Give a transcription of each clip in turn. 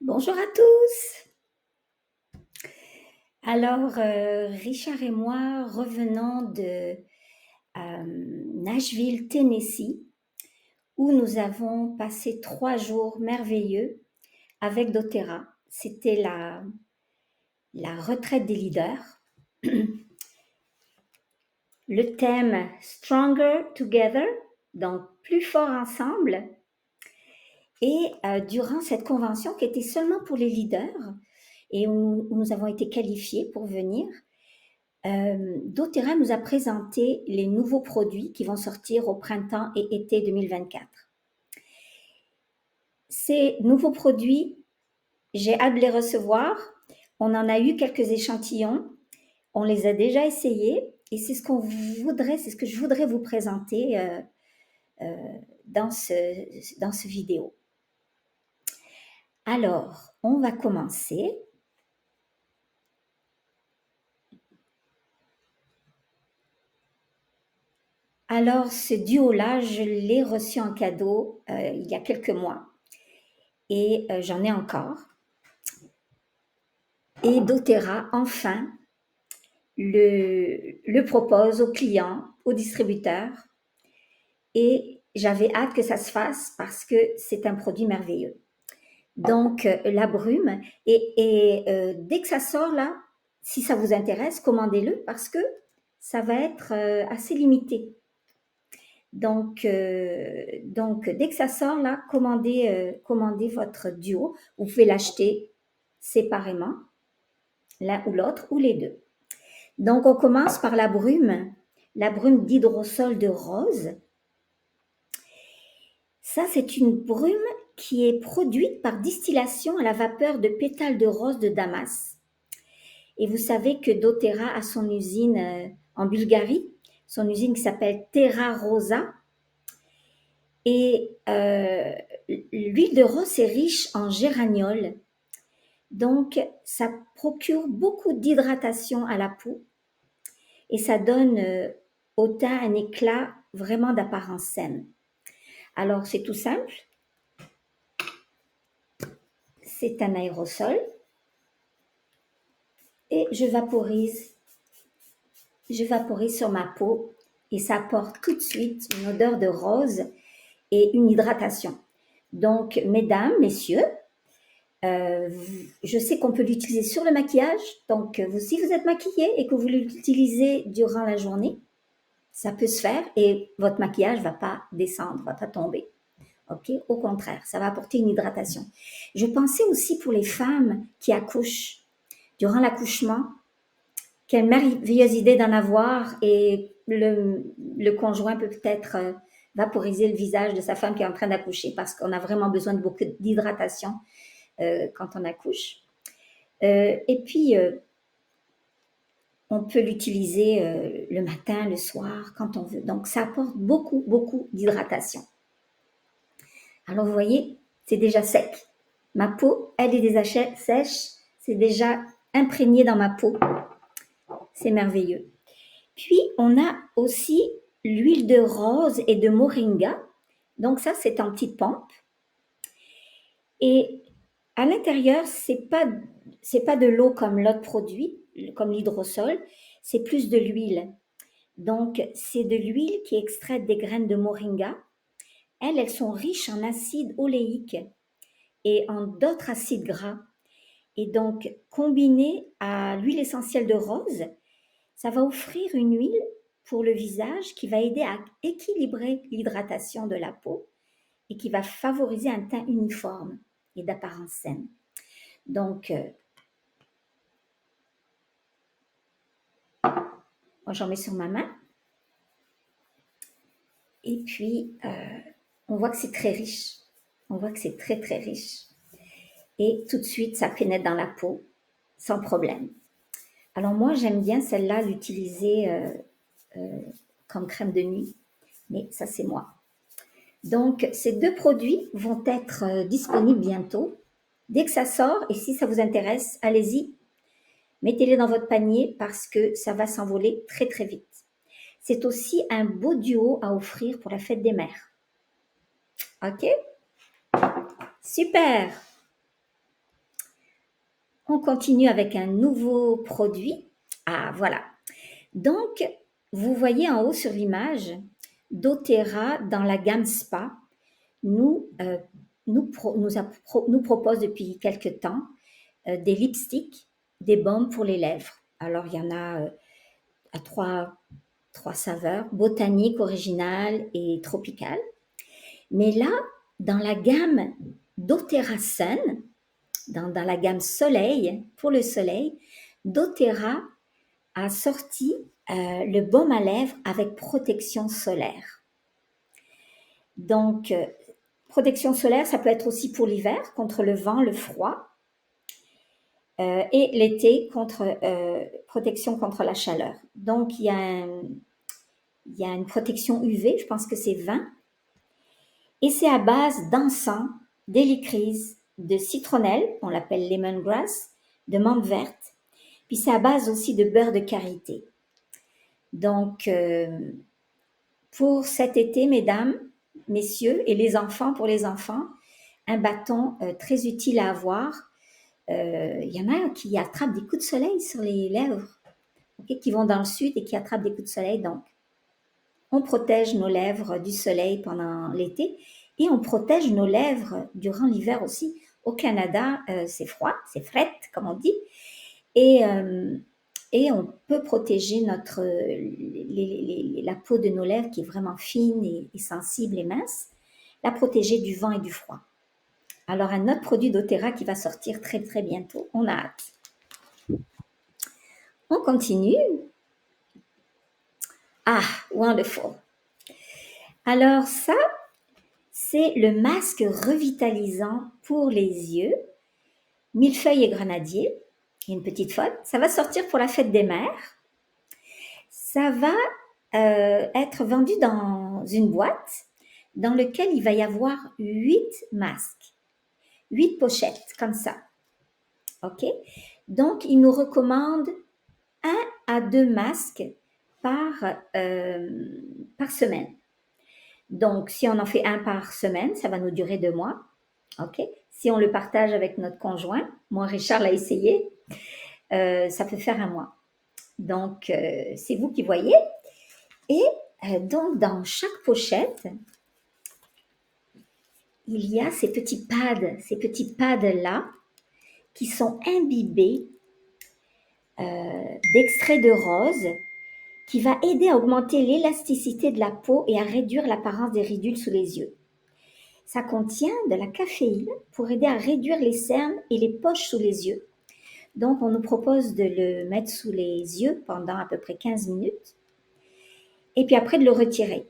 Bonjour à tous. Alors, Richard et moi revenons de Nashville, Tennessee, où nous avons passé 3 jours merveilleux avec doTERRA. C'était la retraite des leaders. Le thème Stronger Together, donc plus fort ensemble. Et durant cette convention qui était seulement pour les leaders et où nous avons été qualifiés pour venir, doTERRA nous a présenté les nouveaux produits qui vont sortir au printemps et été 2024. Ces nouveaux produits, j'ai hâte de les recevoir. On en a eu quelques échantillons. On les a déjà essayés et c'est ce que je voudrais vous présenter dans ce vidéo. Alors, on va commencer. Alors, ce duo-là, je l'ai reçu en cadeau il y a quelques mois et j'en ai encore. Et doTERRA, enfin, le propose aux clients, aux distributeurs. Et j'avais hâte que ça se fasse parce que c'est un produit merveilleux. Donc, la brume, et dès que ça sort là, si ça vous intéresse, commandez-le parce que ça va être assez limité. Donc, dès que ça sort là, commandez votre duo. Vous pouvez l'acheter séparément, l'un ou l'autre, ou les deux. Donc, on commence par la brume d'hydrosol de rose. Ça, c'est une brume qui est produite par distillation à la vapeur de pétales de rose de Damas. Et vous savez que doTERRA a son usine en Bulgarie, son usine qui s'appelle Terra Rosa. Et l'huile de rose est riche en géraniol. Donc, ça procure beaucoup d'hydratation à la peau et ça donne au teint un éclat vraiment d'apparence saine. Alors, c'est tout simple. C'est un aérosol et je vaporise sur ma peau et ça apporte tout de suite une odeur de rose et une hydratation. Donc, mesdames, messieurs, je sais qu'on peut l'utiliser sur le maquillage. Donc, si vous êtes maquillé et que vous l'utilisez durant la journée, ça peut se faire et votre maquillage ne va pas descendre, ne va pas tomber. Ok, au contraire, ça va apporter une hydratation. Je pensais aussi pour les femmes qui accouchent. Durant l'accouchement, quelle merveilleuse idée d'en avoir et le conjoint peut peut-être vaporiser le visage de sa femme qui est en train d'accoucher parce qu'on a vraiment besoin de beaucoup d'hydratation quand on accouche. Et puis, on peut l'utiliser le matin, le soir, quand on veut. Donc, ça apporte beaucoup, beaucoup d'hydratation. Alors, vous voyez, c'est déjà sec. Ma peau, elle est déjà sèche. C'est déjà imprégné dans ma peau. C'est merveilleux. Puis, on a aussi l'huile de rose et de moringa. Donc, ça, c'est en petite pompe. Et à l'intérieur, c'est pas de l'eau comme l'autre produit, comme l'hydrosol, c'est plus de l'huile. Donc, c'est de l'huile qui est extraite des graines de moringa. Elles sont riches en acide oléique et en d'autres acides gras. Et donc, combiné à l'huile essentielle de rose, ça va offrir une huile pour le visage qui va aider à équilibrer l'hydratation de la peau et qui va favoriser un teint uniforme et d'apparence saine. Donc, moi, j'en mets sur ma main. Et puis, on voit que c'est très riche. On voit que c'est très, très riche. Et tout de suite, ça pénètre dans la peau sans problème. Alors moi, j'aime bien celle-là, l'utiliser comme crème de nuit. Mais ça, c'est moi. Donc, ces deux produits vont être disponibles bientôt. Dès que ça sort, et si ça vous intéresse, allez-y, mettez-les dans votre panier parce que ça va s'envoler très, très vite. C'est aussi un beau duo à offrir pour la fête des mères. OK? Super! On continue avec un nouveau produit. Ah, voilà. Donc, vous voyez en haut sur l'image, doTERRA dans la gamme Spa nous, nous propose depuis quelque temps des lipsticks, des baumes pour les lèvres. Alors, il y en a à trois saveurs, botanique, originale et tropicale. Mais là, dans la gamme doTERRA Sun, dans la gamme Soleil, pour le soleil, doTERRA a sorti le baume à lèvres avec protection solaire. Donc, protection solaire, ça peut être aussi pour l'hiver, contre le vent, le froid, et l'été, protection contre la chaleur. Donc, il y a une protection UV, je pense que c'est 20, et c'est à base d'encens, d'hélicryse, de citronnelle, on l'appelle lemongrass, de menthe verte, puis c'est à base aussi de beurre de karité. Donc, pour cet été, mesdames, messieurs, et les enfants, pour les enfants, un bâton très utile à avoir. Il y en a qui attrapent des coups de soleil sur les lèvres, okay, qui vont dans le sud et qui attrapent des coups de soleil. Donc, on protège nos lèvres du soleil pendant l'été et on protège nos lèvres durant l'hiver aussi. Au Canada, c'est froid, c'est fret, comme on dit, et on peut protéger la peau de nos lèvres qui est vraiment fine et sensible et mince, la protéger du vent et du froid. Alors, un autre produit doTERRA qui va sortir très, très bientôt. On a hâte. On continue. Ah, wonderful. Alors, ça, c'est le masque revitalisant pour les yeux. Millefeuille et grenadier. Il y a une petite faute. Ça va sortir pour la fête des mères. Ça va être vendu dans une boîte dans laquelle il va y avoir 8 masques. 8 pochettes, comme ça. OK? Donc, il nous recommande 1 à 2 masques par semaine. Donc, si on en fait un par semaine, ça va nous durer 2 mois. OK? Si on le partage avec notre conjoint, moi, Richard l'a essayé, ça peut faire 1 mois. Donc, c'est vous qui voyez. Et donc, dans chaque pochette, il y a ces petits pads-là, qui sont imbibés d'extrait de rose, qui va aider à augmenter l'élasticité de la peau et à réduire l'apparence des ridules sous les yeux. Ça contient de la caféine pour aider à réduire les cernes et les poches sous les yeux. Donc, on nous propose de le mettre sous les yeux pendant à peu près 15 minutes et puis après de le retirer.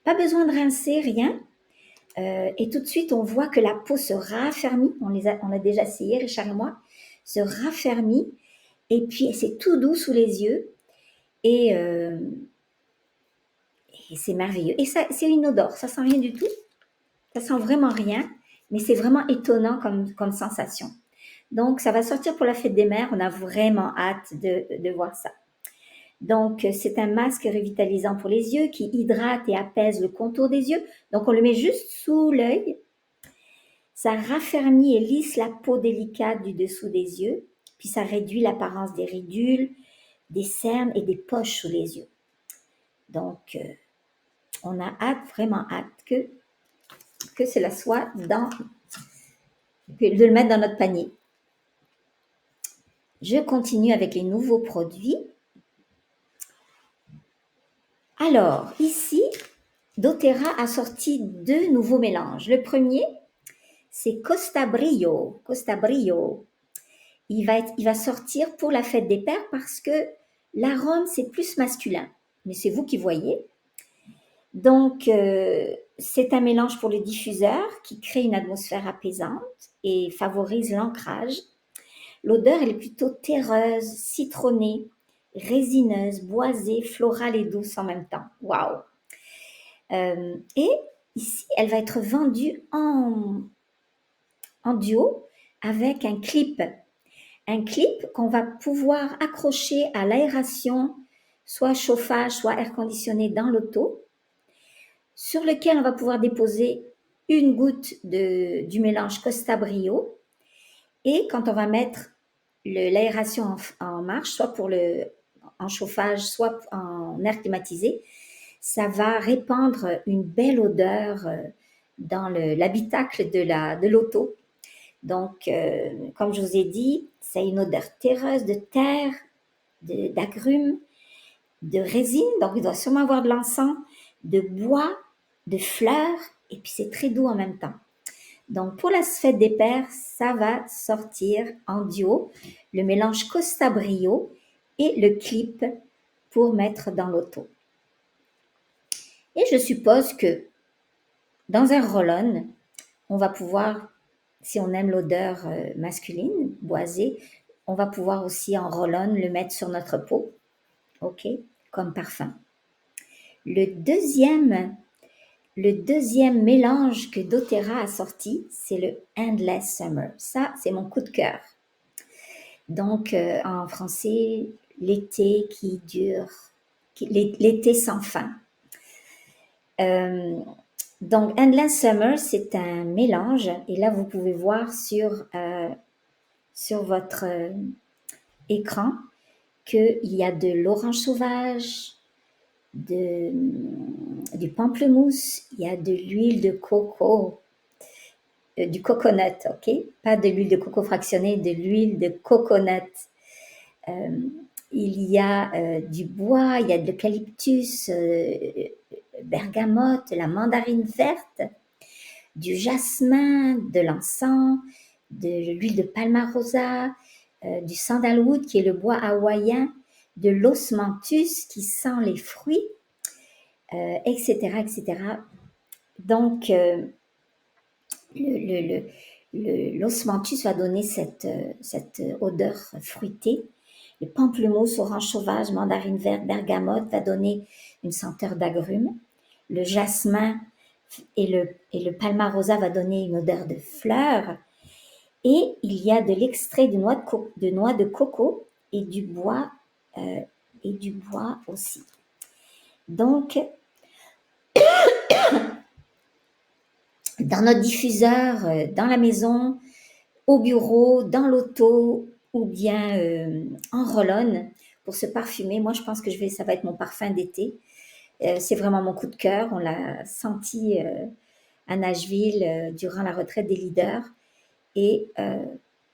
Pas besoin de rincer, rien. Et tout de suite, on voit que la peau se raffermit. On a déjà essayé, Richard et moi, se raffermit. Et puis, c'est tout doux sous les yeux. Et c'est merveilleux. Et ça, c'est inodore, ça sent rien du tout. Ça sent vraiment rien, mais c'est vraiment étonnant comme sensation. Donc, ça va sortir pour la fête des mères. On a vraiment hâte de voir ça. Donc, c'est un masque revitalisant pour les yeux qui hydrate et apaise le contour des yeux. Donc, on le met juste sous l'œil. Ça raffermit et lisse la peau délicate du dessous des yeux. Puis, ça réduit l'apparence des ridules, des cernes et des poches sous les yeux. Donc, on a hâte, vraiment hâte que cela soit de le mettre dans notre panier. Je continue avec les nouveaux produits. Alors, ici, doTERRA a sorti 2 nouveaux mélanges. Le premier, c'est Costa Brio. Costa Brio. Il va sortir pour la fête des pères parce que l'arôme, c'est plus masculin. Mais c'est vous qui voyez. Donc, c'est un mélange pour le diffuseur qui crée une atmosphère apaisante et favorise l'ancrage. L'odeur, elle est plutôt terreuse, citronnée, résineuse, boisée, florale et douce en même temps. Waouh! Et ici, elle va être vendue en duo avec un clip. Un clip qu'on va pouvoir accrocher à l'aération, soit chauffage, soit air conditionné dans l'auto, sur lequel on va pouvoir déposer une goutte du mélange Costa Brio. Et quand on va mettre l'aération en marche, soit en chauffage, soit en air climatisé, ça va répandre une belle odeur dans l'habitacle de l'auto. Donc, comme je vous ai dit, c'est une odeur terreuse de terre, d'agrumes, de résine, donc il doit sûrement avoir de l'encens, de bois, de fleurs, et puis c'est très doux en même temps. Donc, pour la fête des pères, ça va sortir en duo le mélange Costa Brio et le clip pour mettre dans l'auto. Et je suppose que dans un roll-on, on va pouvoir, si on aime l'odeur masculine, boisée, on va pouvoir aussi en roll-on le mettre sur notre peau, ok, comme parfum. Le deuxième mélange que doTERRA a sorti, c'est le Endless Summer. Ça, c'est mon coup de cœur. Donc, en français, l'été qui dure, l'été sans fin. Donc, Endless Summer, c'est un mélange, et là, vous pouvez voir sur votre écran qu'il y a de l'orange sauvage, du pamplemousse, il y a de l'huile de coco, du coconut, ok? Pas de l'huile de coco fractionnée, de l'huile de coconut. Il y a du bois, il y a de l'eucalyptus, bergamote, la mandarine verte, du jasmin, de l'encens, de l'huile de palmarosa, du sandalwood qui est le bois hawaïen, de l'osmanthus qui sent les fruits, etc., etc. Donc, l'osmanthus va donner cette odeur fruitée. Le pamplemousse, orange sauvage, mandarine verte, bergamote va donner une senteur d'agrumes. Le jasmin et le palmarosa va donner une odeur de fleurs. Et il y a de l'extrait de noix de coco et du bois aussi. Donc, dans notre diffuseur, dans la maison, au bureau, dans l'auto ou bien en roll-on pour se parfumer. Moi, je pense que ça va être mon parfum d'été. C'est vraiment mon coup de cœur. On l'a senti à Nashville durant la retraite des leaders. Et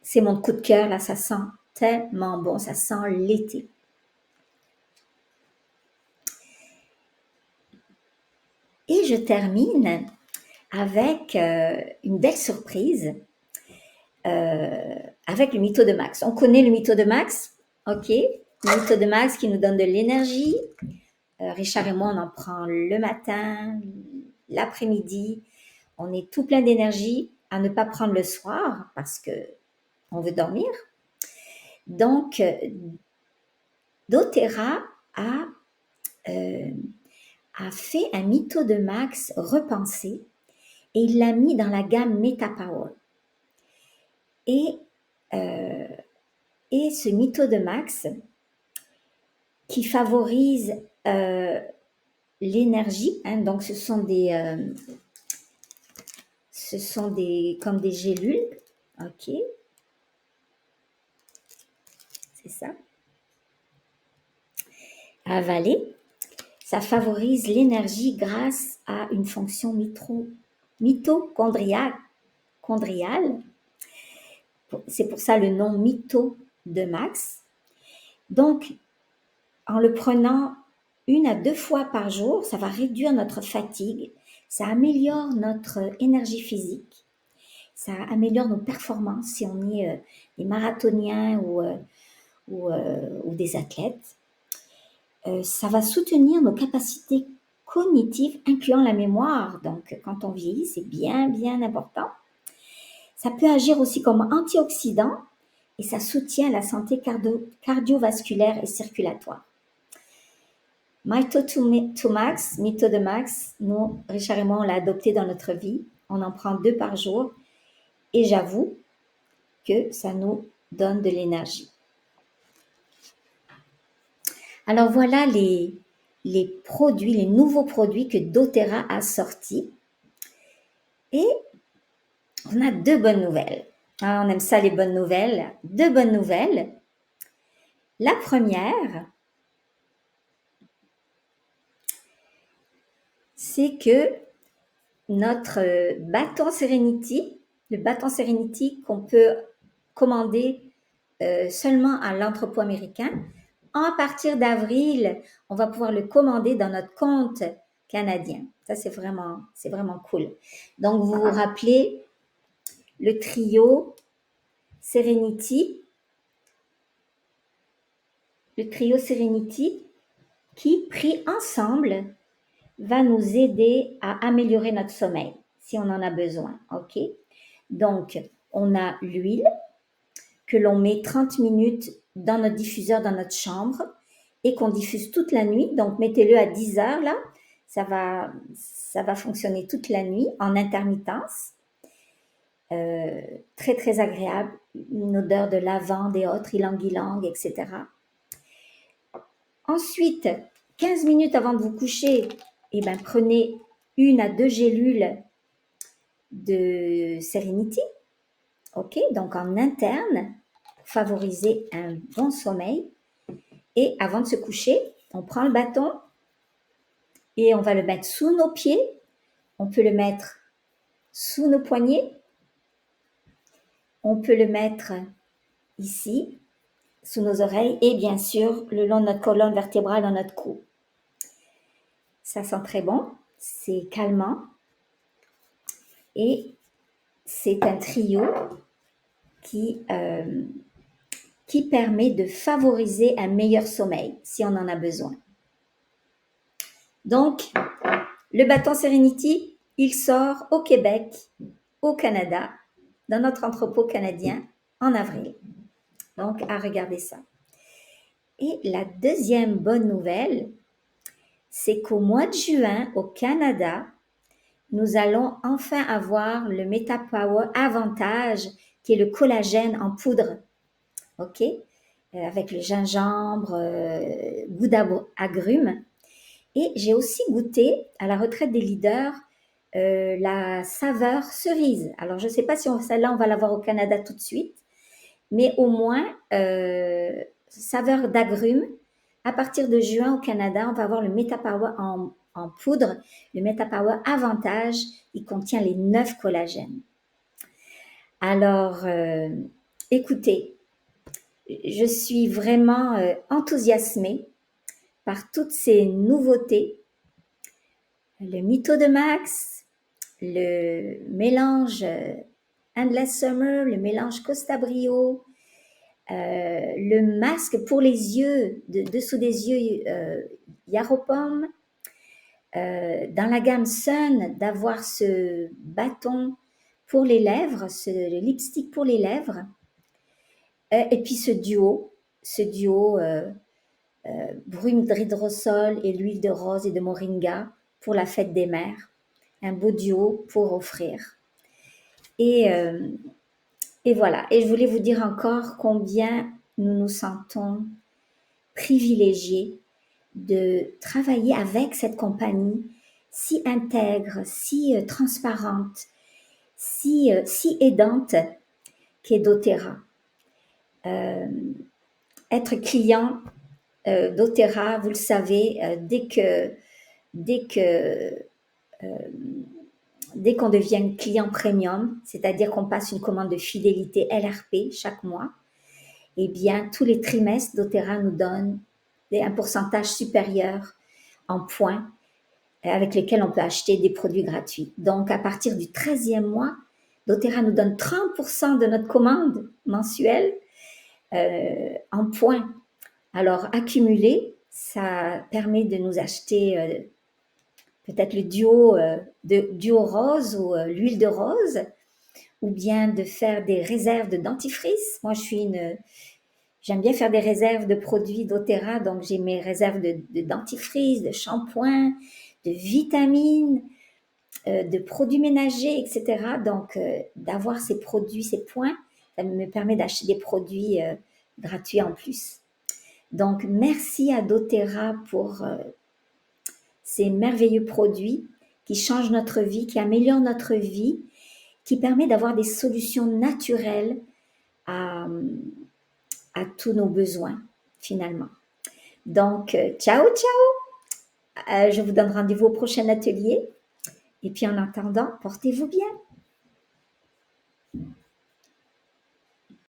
c'est mon coup de cœur. Là, ça sent tellement bon. Ça sent l'été. Et je termine avec une belle surprise. Avec le Mytho de Max. On connaît le Mytho de Max, ok? Le Mytho de Max qui nous donne de l'énergie. Richard et moi, on en prend le matin, l'après-midi. On est tout plein d'énergie à ne pas prendre le soir parce que on veut dormir. Donc, doTERRA a fait un Mytho de Max repensé et il l'a mis dans la gamme MetaPower. Et ce Mytho de Max qui favorise l'énergie, hein, donc ce sont comme des gélules, ok, c'est ça, à avaler. Ça favorise l'énergie grâce à une fonction mitochondriale. C'est pour ça le nom Mytho de Max. Donc, en le prenant 1 à 2 fois par jour, ça va réduire notre fatigue, ça améliore notre énergie physique, ça améliore nos performances si on est des marathoniens ou des athlètes. Ça va soutenir nos capacités cognitives, incluant la mémoire. Donc, quand on vieillit, c'est bien, bien important. Ça peut agir aussi comme antioxydant et ça soutient la santé cardiovasculaire et circulatoire. Mytho to Max, Mytho de Max, nous, Richard et moi, on l'a adopté dans notre vie. On en prend 2 par jour et j'avoue que ça nous donne de l'énergie. Alors voilà les produits, les nouveaux produits que doTERRA a sortis. Et on a 2 bonnes nouvelles. Ah, on aime ça, les bonnes nouvelles. Deux bonnes nouvelles. La première, c'est que notre bâton Serenity, le bâton Serenity qu'on peut commander seulement à l'entrepôt américain, à partir d'avril, on va pouvoir le commander dans notre compte canadien. Ça, c'est vraiment cool. Donc, vous vous rappelez le trio Serenity, qui, pris ensemble, va nous aider à améliorer notre sommeil si on en a besoin. OK? Donc, on a l'huile que l'on met 30 minutes dans notre diffuseur dans notre chambre et qu'on diffuse toute la nuit. Donc, mettez-le à 10 heures là. Ça va fonctionner toute la nuit en intermittence. Très, très agréable. Une odeur de lavande et autres, ylang-ylang, etc. Ensuite, 15 minutes avant de vous coucher, eh ben, prenez 1 à 2 gélules de Serenity. OK? Donc, en interne, pour favoriser un bon sommeil. Et avant de se coucher, on prend le bâton et on va le mettre sous nos pieds. On peut le mettre sous nos poignets. On peut le mettre ici, sous nos oreilles et bien sûr le long de notre colonne vertébrale dans notre cou. Ça sent très bon, c'est calmant et c'est un trio qui permet de favoriser un meilleur sommeil si on en a besoin. Donc, le bâton Serenity, il sort au Québec, au Canada, dans notre entrepôt canadien en avril. Donc, à regarder ça. Et la deuxième bonne nouvelle, c'est qu'au mois de juin, au Canada, nous allons enfin avoir le MetaPower Avantage, qui est le collagène en poudre. OK? Avec le gingembre, goût d'agrumes. Et j'ai aussi goûté à la retraite des leaders la saveur cerise. Alors, je ne sais pas si celle-là, on va l'avoir au Canada tout de suite, mais au moins, saveur d'agrumes. À partir de juin au Canada, on va avoir le MetaPower en poudre. Le MetaPower Avantage, il contient les 9 collagènes. Alors, écoutez, je suis vraiment enthousiasmée par toutes ces nouveautés. Le Mytho de Max, le mélange Endless Summer, le mélange Costa Brio, le masque pour les yeux, dessous des yeux, Yaropom. Dans la gamme Sun, d'avoir ce bâton pour les lèvres, le lipstick pour les lèvres. Et puis ce duo brume d'hydrosol et l'huile de rose et de moringa pour la fête des mères. Un beau duo pour offrir. Et voilà. Et je voulais vous dire encore combien nous nous sentons privilégiés de travailler avec cette compagnie si intègre, si transparente, si aidante qu'est doTERRA. Être client doTERRA, vous le savez, dès qu'on devient client premium, c'est-à-dire qu'on passe une commande de fidélité LRP chaque mois, eh bien, tous les trimestres, doTERRA nous donne un pourcentage supérieur en points avec lesquels on peut acheter des produits gratuits. Donc, à partir du 13e mois, doTERRA nous donne 30% de notre commande mensuelle en points. Alors, accumuler, ça permet de nous acheter peut-être le duo rose ou l'huile de rose, ou bien de faire des réserves de dentifrice. Moi, j'aime bien faire des réserves de produits doTERRA, donc j'ai mes réserves de dentifrice, de shampoing, de vitamines, de produits ménagers, etc. Donc, d'avoir ces produits, ces points, ça me permet d'acheter des produits gratuits en plus. Donc, merci à doTERRA pour ces merveilleux produits qui changent notre vie, qui améliorent notre vie qui permet d'avoir des solutions naturelles à, à tous nos besoins, finalement. Donc, ciao, ciao! Je vous donne rendez-vous au prochain atelier. Et puis en attendant, portez-vous bien.